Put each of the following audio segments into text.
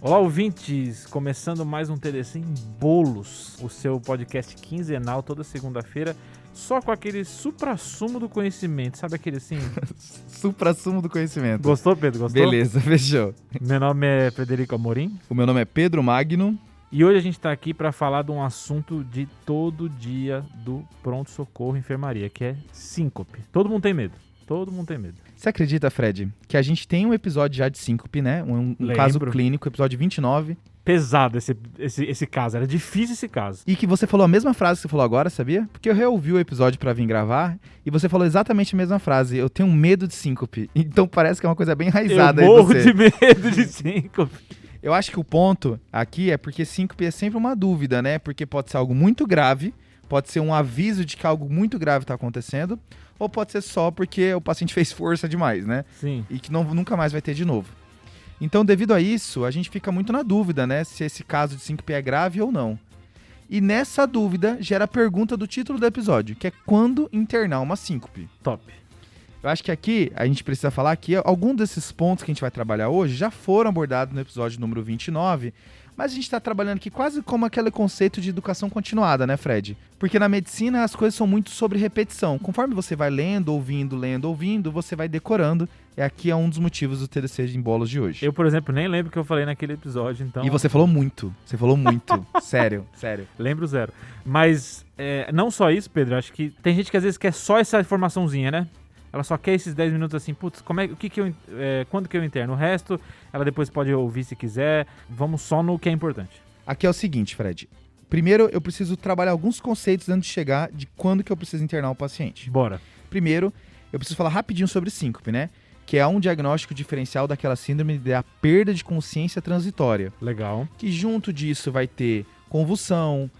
Olá, ouvintes! Começando mais um TDC em Bolos, o seu podcast quinzenal toda segunda-feira, só com aquele suprassumo do conhecimento, sabe aquele assim? Suprassumo do conhecimento. Gostou, Pedro? Gostou? Beleza, fechou. Meu nome é Frederico Amorim. O meu nome é Pedro Magno. E hoje a gente está aqui para falar de um assunto de todo dia do pronto-socorro enfermaria, que é síncope. Todo mundo tem medo. Todo mundo tem medo. Você acredita, Fred, que a gente tem um episódio já de síncope, né? Um caso clínico, episódio 29. Pesado esse caso, era difícil esse caso. E que você falou a mesma frase que você falou agora, sabia? Porque eu reouvi o episódio pra vir gravar e você falou exatamente a mesma frase. Eu tenho medo de síncope. Então parece que é uma coisa bem enraizada aí. Eu morro de medo de síncope. Eu acho que o ponto aqui é porque síncope é sempre uma dúvida, né? Porque pode ser algo muito grave, pode ser um aviso de que algo muito grave está acontecendo, ou pode ser só porque o paciente fez força demais, né? Sim. E que nunca mais vai ter de novo. Então, devido a isso, a gente fica muito na dúvida, né? Se esse caso de síncope é grave ou não. E nessa dúvida gera a pergunta do título do episódio, que é quando internar uma síncope. Top. Eu acho que aqui a gente precisa falar que alguns desses pontos que a gente vai trabalhar hoje já foram abordados no episódio número 29, mas a gente está trabalhando aqui quase como aquele conceito de educação continuada, né, Fred? Porque na medicina as coisas são muito sobre repetição. Conforme você vai lendo, ouvindo, você vai decorando. E aqui é um dos motivos do TDC em Bolos de hoje. Eu, por exemplo, nem lembro o que eu falei naquele episódio, então... E você falou muito. Sério. Lembro zero. Mas não só isso, Pedro, acho que tem gente que às vezes quer só essa informaçãozinha, né? Ela só quer esses 10 minutos assim, putz, quando que eu interno? O resto, ela depois pode ouvir se quiser. Vamos só no que é importante. Aqui é o seguinte, Fred. Primeiro, eu preciso trabalhar alguns conceitos antes de chegar de quando que eu preciso internar o paciente. Bora. Primeiro, eu preciso falar rapidinho sobre síncope, né? Que é um diagnóstico diferencial daquela síndrome da perda de consciência transitória. Legal. Que junto disso vai ter convulsão,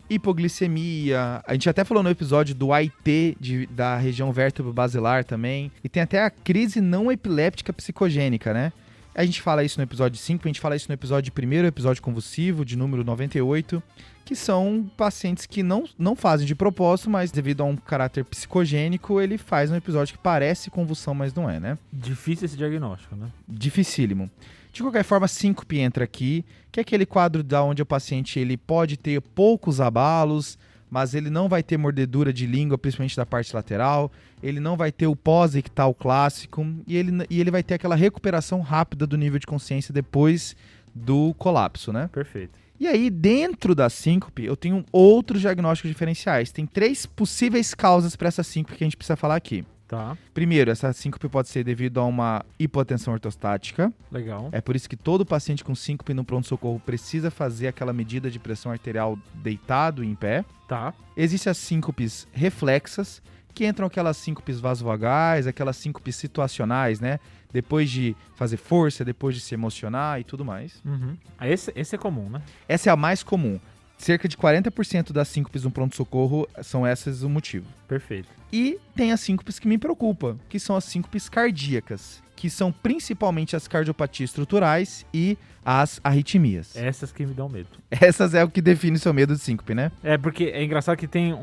hipoglicemia, a gente até falou no episódio do AIT da região vértebro-basilar também, e tem até a crise não epiléptica psicogênica, né? A gente fala isso no episódio 5, a gente fala isso no primeiro episódio convulsivo, de número 98, que são pacientes que não fazem de propósito, mas devido a um caráter psicogênico, ele faz um episódio que parece convulsão, mas não é, né? Difícil esse diagnóstico, né? Dificílimo. De qualquer forma, síncope entra aqui, que é aquele quadro onde o paciente ele pode ter poucos abalos, mas ele não vai ter mordedura de língua, principalmente da parte lateral, ele não vai ter o pós-ictal clássico, e ele vai ter aquela recuperação rápida do nível de consciência depois do colapso, né? Perfeito. E aí, dentro da síncope, eu tenho outros diagnósticos diferenciais. Tem 3 possíveis causas para essa síncope que a gente precisa falar aqui. Tá. Primeiro, essa síncope pode ser devido a uma hipotensão ortostática. Legal. É por isso que todo paciente com síncope no pronto-socorro precisa fazer aquela medida de pressão arterial deitado e em pé. Tá. Existem as síncopes reflexas, que entram aquelas síncopes vasovagais, aquelas síncopes situacionais, né? Depois de fazer força, depois de se emocionar e tudo mais. Uhum. Esse é comum, né? Essa é a mais comum. Cerca de 40% das síncopes no pronto-socorro são esses o motivo. Perfeito. E tem as síncopes que me preocupam, que são as síncopes cardíacas, que são principalmente as cardiopatias estruturais e as arritmias. Essas que me dão medo. Essas é o que define o seu medo de síncope, né? É, porque é engraçado que tem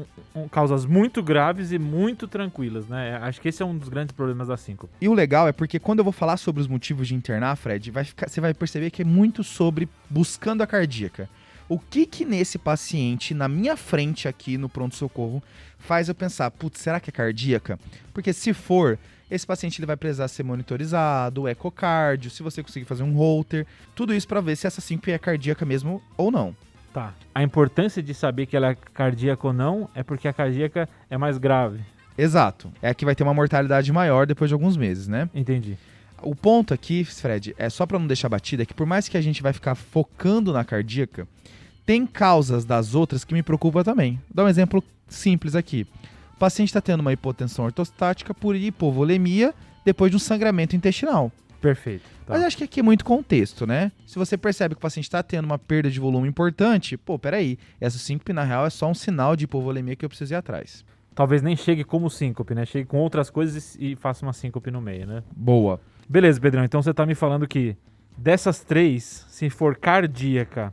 causas muito graves e muito tranquilas, né? Acho que esse é um dos grandes problemas da síncope. E o legal é porque quando eu vou falar sobre os motivos de internar, Fred, você vai perceber que é muito sobre buscando a cardíaca. O que nesse paciente, na minha frente aqui no pronto-socorro, faz eu pensar, putz, será que é cardíaca? Porque se for, esse paciente ele vai precisar ser monitorizado, ecocardio, se você conseguir fazer um Holter, tudo isso para ver se essa síncope é cardíaca mesmo ou não. Tá. A importância de saber que ela é cardíaca ou não é porque a cardíaca é mais grave. Exato. É que vai ter uma mortalidade maior depois de alguns meses, né? Entendi. O ponto aqui, Fred, é só para não deixar batida, é que por mais que a gente vai ficar focando na cardíaca, tem causas das outras que me preocupam também. Vou dar um exemplo simples aqui. O paciente está tendo uma hipotensão ortostática por hipovolemia depois de um sangramento intestinal. Perfeito. Tá. Mas acho que aqui é muito contexto, né? Se você percebe que o paciente está tendo uma perda de volume importante, peraí, essa síncope na real é só um sinal de hipovolemia que eu preciso ir atrás. Talvez nem chegue como síncope, né? Chegue com outras coisas e faça uma síncope no meio, né? Boa. Beleza, Pedrão. Então você tá me falando que dessas 3, se for cardíaca,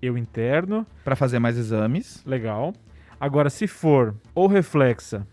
eu interno. Para fazer mais exames. Legal. Agora, se for ou reflexa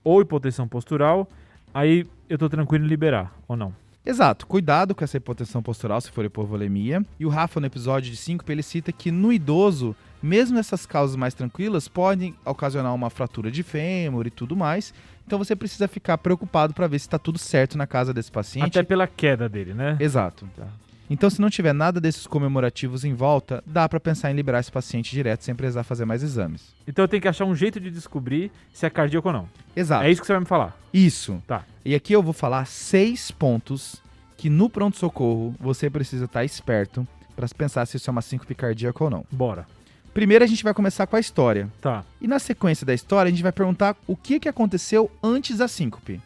ou hipotensão postural, aí eu tô tranquilo em liberar, ou não? Exato, cuidado com essa hipotensão postural se for hipovolemia. E o Rafa, no episódio de síncope, ele cita que no idoso, mesmo essas causas mais tranquilas, podem ocasionar uma fratura de fêmur e tudo mais. Então você precisa ficar preocupado para ver se está tudo certo na casa desse paciente. Até pela queda dele, né? Exato. Tá. Então, se não tiver nada desses comemorativos em volta, dá para pensar em liberar esse paciente direto sem precisar fazer mais exames. Então eu tenho que achar um jeito de descobrir se é cardíaco ou não. Exato. É isso que você vai me falar? Isso. Tá. E aqui eu vou falar 6 pontos que no pronto-socorro você precisa estar esperto para pensar se isso é uma síncope cardíaca ou não. Bora. Primeiro a gente vai começar com a história. Tá. E na sequência da história a gente vai perguntar o que aconteceu antes da síncope.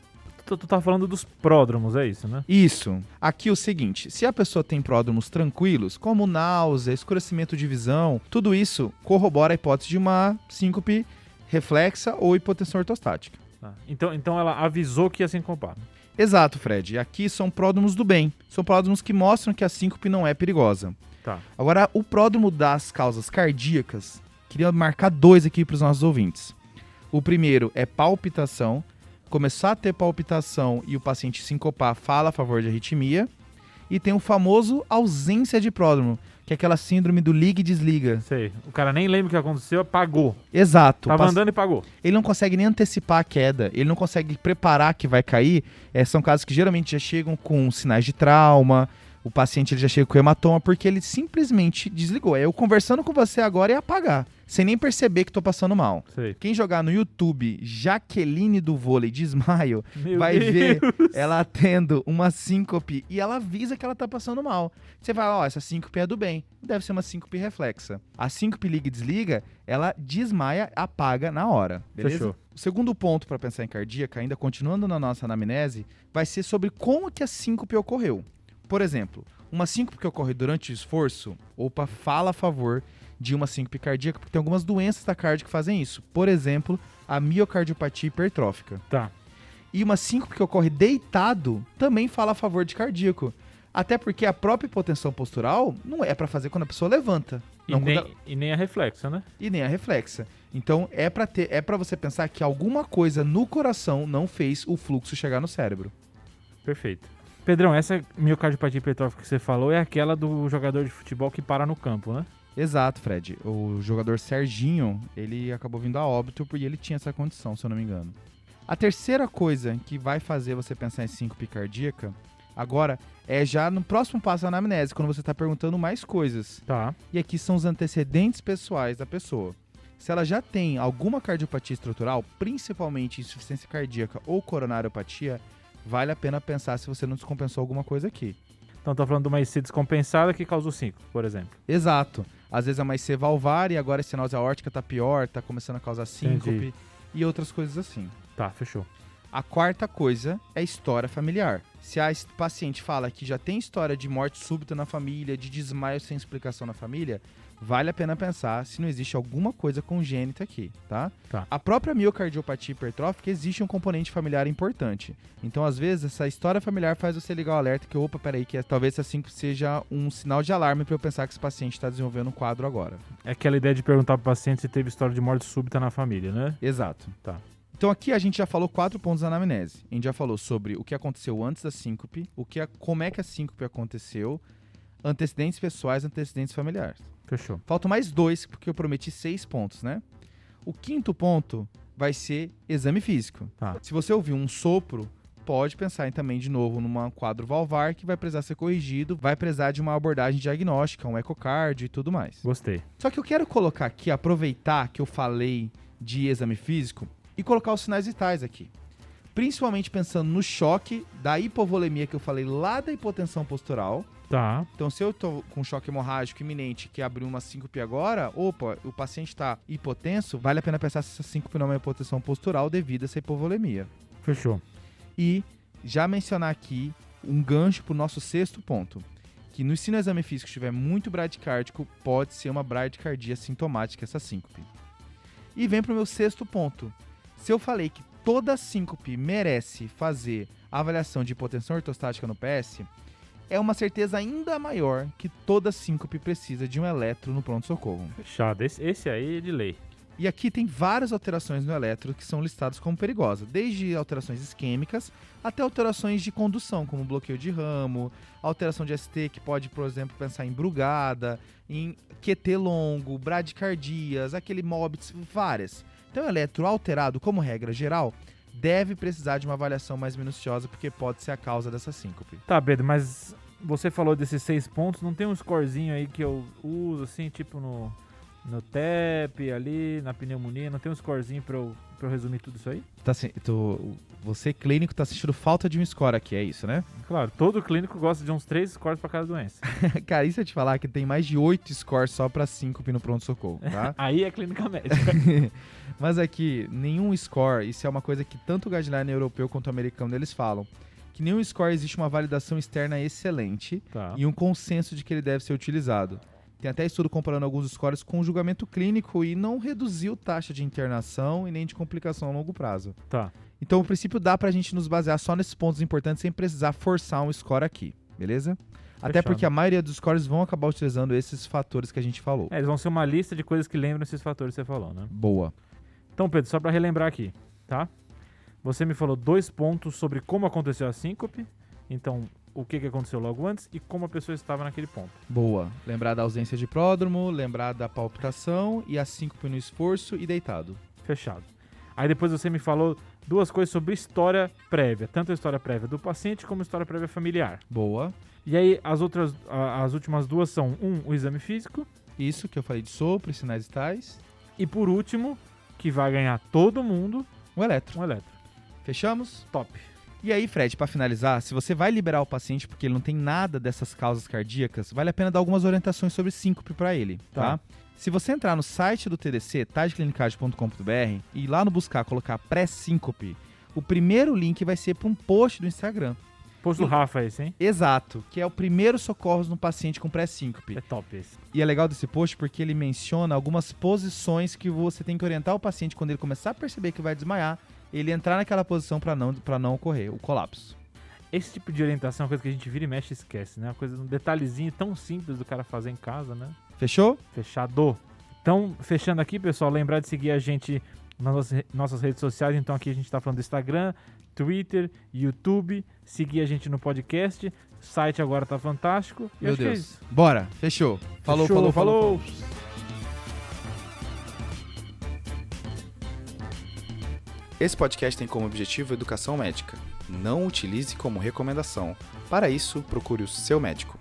Tu tá falando dos pródromos, é isso, né? Isso. Aqui o seguinte, se a pessoa tem pródromos tranquilos, como náusea, escurecimento de visão, tudo isso corrobora a hipótese de uma síncope reflexa ou hipotensão ortostática. Tá. Então ela avisou que ia sincopar. Exato, Fred. Aqui são pródromos do bem. São pródromos que mostram que a síncope não é perigosa. Tá. Agora, o pródromo das causas cardíacas, queria marcar 2 aqui para os nossos ouvintes. O primeiro é palpitação. Começar a ter palpitação e o paciente sincopar fala a favor de arritmia. E tem o famoso ausência de pródromo, que é aquela síndrome do liga e desliga. Sei. O cara nem lembra o que aconteceu, apagou. Exato. Tava andando e pagou. Ele não consegue nem antecipar a queda, ele não consegue preparar que vai cair. São casos que geralmente já chegam com sinais de trauma, o paciente ele já chega com hematoma porque ele simplesmente desligou. Eu conversando com você agora ia apagar, sem nem perceber que tô passando mal. Sei. Quem jogar no YouTube Jaqueline do vôlei desmaio, Meu vai Deus. ver ela tendo uma síncope e ela avisa que ela tá passando mal. Você vai, ó, essa síncope é do bem. Deve ser uma síncope reflexa. A síncope liga e desliga, ela desmaia, apaga na hora. Beleza? Fechou. O segundo ponto para pensar em cardíaca, ainda continuando na nossa anamnese, vai ser sobre como que a síncope ocorreu. Por exemplo, uma síncope que ocorre durante o esforço, opa, fala a favor de uma síncope cardíaca, porque tem algumas doenças da cardio que fazem isso. Por exemplo, a miocardiopatia hipertrófica. Tá. E uma síncope que ocorre deitado também fala a favor de cardíaco. Até porque a própria hipotensão postural não é para fazer quando a pessoa levanta. Não E nem a reflexa, né? e nem a reflexa. Então é para você pensar que alguma coisa no coração não fez o fluxo chegar no cérebro. Perfeito. Pedrão, essa miocardiopatia hipertrófica que você falou é aquela do jogador de futebol que para no campo, né? Exato, Fred. O jogador Serginho, ele acabou vindo a óbito porque ele tinha essa condição, se eu não me engano. A terceira coisa que vai fazer você pensar em síncope cardíaca, agora, é já no próximo passo da anamnese, quando você está perguntando mais coisas. Tá. E aqui são os antecedentes pessoais da pessoa. Se ela já tem alguma cardiopatia estrutural, principalmente insuficiência cardíaca ou coronariopatia, vale a pena pensar se você não descompensou alguma coisa aqui. Então tá falando de uma IC descompensada que causou 5, por exemplo. Exato. Às vezes é uma IC valvar e agora a estenose aórtica tá pior, tá começando a causar síncope Entendi. e outras coisas assim. Tá, fechou. A quarta coisa é história familiar. Se a paciente fala que já tem história de morte súbita na família, de desmaio sem explicação na família, vale a pena pensar se não existe alguma coisa congênita aqui, tá? Tá. A própria miocardiopatia hipertrófica existe um componente familiar importante. Então, às vezes, essa história familiar faz você ligar o alerta que, opa, peraí, que talvez essa síncope seja um sinal de alarme para eu pensar que esse paciente está desenvolvendo um quadro agora. É aquela ideia de perguntar pro paciente se teve história de morte súbita na família, né? Exato. Tá. Então aqui a gente já falou 4 pontos da anamnese. A gente já falou sobre o que aconteceu antes da síncope, como é que a síncope aconteceu, antecedentes pessoais, antecedentes familiares. Fechou. Faltam mais 2, porque eu prometi 6 pontos, né? O quinto ponto vai ser exame físico. Tá. Se você ouvir um sopro, pode pensar em, também de novo num quadro valvar que vai precisar ser corrigido, vai precisar de uma abordagem diagnóstica, um ecocardio e tudo mais. Gostei. Só que eu quero colocar aqui, aproveitar que eu falei de exame físico e colocar os sinais vitais aqui. Principalmente pensando no choque da hipovolemia que eu falei lá da hipotensão postural. Tá. Então, se eu tô com choque hemorrágico iminente que abriu uma síncope agora, opa, o paciente está hipotenso, vale a pena pensar se essa síncope não é uma hipotensão postural devido a essa hipovolemia. Fechou. E já mencionar aqui um gancho para o nosso sexto ponto, que se no exame físico estiver muito bradicárdico, pode ser uma bradicardia sintomática essa síncope. E vem para o meu sexto ponto. Se eu falei que toda síncope merece fazer a avaliação de hipotensão ortostática no PS, é uma certeza ainda maior que toda síncope precisa de um eletro no pronto-socorro. Fechado. Esse aí é de lei. E aqui tem várias alterações no eletro que são listadas como perigosas, desde alterações isquêmicas até alterações de condução, como bloqueio de ramo, alteração de ST que pode, por exemplo, pensar em brugada, em QT longo, bradicardias, aquele MOBITS, várias. Então o eletro alterado, como regra geral, deve precisar de uma avaliação mais minuciosa, porque pode ser a causa dessa síncope. Tá, Pedro, mas você falou desses 6 pontos, não tem um scorezinho aí que eu uso, assim, tipo no TEP, ali, na pneumonia, não tem um scorezinho pra eu resumir tudo isso aí? Você, clínico, tá sentindo falta de um score aqui, é isso, né? Claro, todo clínico gosta de uns 3 scores pra cada doença. Cara, isso eu te falar que tem mais de 8 scores só pra síncope no pronto-socorro, tá? Aí é clínica médica. Mas aqui, nenhum score, isso é uma coisa que tanto o guideline europeu quanto o americano eles falam, que nenhum score existe uma validação externa excelente e um consenso de que ele deve ser utilizado. Tem até estudo comparando alguns scores com julgamento clínico e não reduziu taxa de internação e nem de complicação a longo prazo. Tá. Então, o princípio dá pra gente nos basear só nesses pontos importantes sem precisar forçar um score aqui, beleza? Até porque a maioria dos scores vão acabar utilizando esses fatores que a gente falou. Eles vão ser uma lista de coisas que lembram esses fatores que você falou, né? Boa. Então, Pedro, só pra relembrar aqui, tá? Você me falou 2 pontos sobre como aconteceu a síncope. Então, o que aconteceu logo antes e como a pessoa estava naquele ponto. Boa. Lembrar da ausência de pródromo, lembrar da palpitação e a síncope no esforço e deitado. Fechado. Aí depois você me falou 2 coisas sobre história prévia. Tanto a história prévia do paciente como a história prévia familiar. Boa. E aí as últimas 2 são o exame físico. Isso que eu falei de sopro e sinais vitais. E por último, que vai ganhar todo mundo, um eletro. Fechamos? Top. E aí, Fred, para finalizar, se você vai liberar o paciente porque ele não tem nada dessas causas cardíacas, vale a pena dar algumas orientações sobre síncope para ele, tá? Se você entrar no site do TDC, tadeclinicard.com.br, e lá no buscar colocar pré-síncope, o primeiro link vai ser para um post do Instagram. Post do Rafa esse, hein? Exato, que é o primeiro socorros no paciente com pré-síncope. É top esse. E é legal desse post porque ele menciona algumas posições que você tem que orientar o paciente quando ele começar a perceber que vai desmaiar, ele entrar naquela posição para não ocorrer o colapso. Esse tipo de orientação é uma coisa que a gente vira e mexe e esquece, né? Uma coisa, um detalhezinho tão simples do cara fazer em casa, né? Fechou? Fechado. Então, fechando aqui, pessoal, lembrar de seguir a gente nas nossas redes sociais. Então aqui a gente tá falando do Instagram, Twitter, YouTube, seguir a gente no podcast, site agora tá fantástico. Meu Deus. Que é isso. Bora, fechou. Falou. Esse podcast tem como objetivo educação médica. Não utilize como recomendação. Para isso, procure o seu médico.